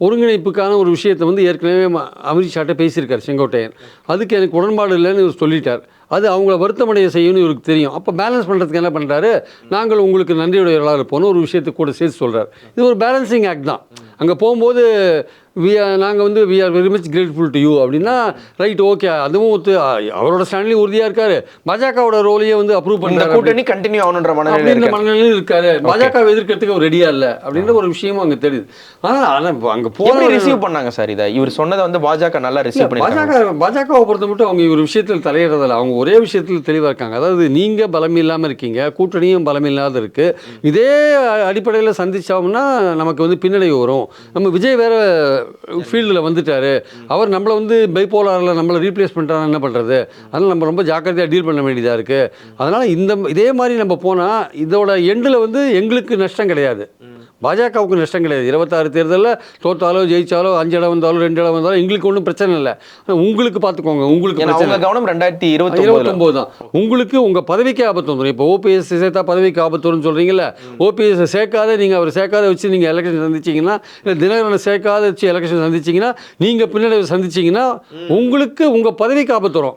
ஒருங்கிணைப்புக்கான ஒரு விஷயத்தை வந்து ஏற்கனவே அமித்ஷாட்ட பேசியிருக்கார் செங்கோட்டையன். அதுக்கு எனக்கு உடன்பாடு இல்லைன்னு இவர் சொல்லிட்டார். அது அவங்கள வருத்தமடைய செய்யணும்னு இவருக்கு தெரியும். அப்போ பேலன்ஸ் பண்ணுறதுக்கு என்ன பண்ணுறாரு, நாங்கள் உங்களுக்கு நன்றியுடையவர்களாக இருப்போம்னு ஒரு விஷயத்தை கூட சேர்த்து சொல்கிறார். இது ஒரு பேலன்சிங் ஆக்ட் தான். அங்கே போகும்போது நாங்கள் வந்து we are very much grateful to you அப்படின்னா ரைட் ஓகே, அதுவும் அவரோட ஸ்டாண்ட்லையும் உறுதியாக இருக்காரு. பாஜகவோட ரோலையே வந்து அப்ரூவ் பண்ணுறாரு. கூட்டணி கண்டினியூ ஆகணுன்ற மனநிலையில் இருக்காரு. பாஜக எதிர்க்கிறதுக்கு அவர் ரெடியா இல்லை அப்படின்ற ஒரு விஷயமும் அங்கே தெரியுது. ஆனால் அங்கே போய் ரிசீவ் பண்ணாங்க சார். இதை இவர் சொன்னதை வந்து பாஜக நல்லா ரிசீவ் பண்ணி பாஜகவை பொறுத்த மட்டும் அவங்க ஒரு விஷயத்தில் தலையிடுறதில்ல. அவங்க ஒரே விஷயத்தில் தெளிவாக இருக்காங்க. அதாவது நீங்கள் பலம் இல்லாமல் இருக்கீங்க, கூட்டணியும் பலம் இல்லாத இருக்கு. இதே அடிப்படையில் சந்திச்சோம்னா நமக்கு வந்து பின்னடைவு வரும். நம்ம விஜய் வேற ஃபீல்டில் வந்துட்டாரு, அவர் நம்மளை வந்து பைப்போலாரில் நம்மளை ரீப்ளேஸ் பண்ணுறாங்க, என்ன பண்ணுறது? அதனால் நம்ம ரொம்ப ஜாக்கிரதையாக டீல் பண்ண வேண்டியதாக இருக்குது. அதனால் இதே மாதிரி நம்ம போனால் இதோட எண்டில் வந்து எங்களுக்கு நஷ்டம் கிடையாது, பாஜகவுக்கு நஷ்டம் கிடையாது. 26 தேர்தலில் தோத்தாலோ ஜெயிச்சாலோ 5 இடம் வந்தாலும் 2 இடம் வந்தாலும் எங்களுக்கு ஒன்றும் பிரச்சனை இல்லை. உங்களுக்கு பார்த்துக்கோங்க, உங்களுக்கு பிரச்சனை கவனம் 2029 தான். உங்களுக்கு உங்கள் பதவிக்கு ஆபத்து வந்துடும். இப்போ ஓபிஎஸ் சேர்த்தா பதவிக்கு ஆபத்து வரும்னு சொல்கிறீங்களா? ஓபிஎஸ் சேர்க்காத நீங்கள் அவர் சேர்க்காத வச்சு நீங்கள் எலெக்ஷன் சந்திச்சிங்கன்னா, இல்லை தினகரனை சேர்க்காத வச்சு எலெக்ஷன் சந்திச்சிங்கன்னா, நீங்கள் பின்னடைவு சந்திச்சிங்கன்னா உங்களுக்கு உங்கள் பதவிக்கு ஆபத்து வரும்.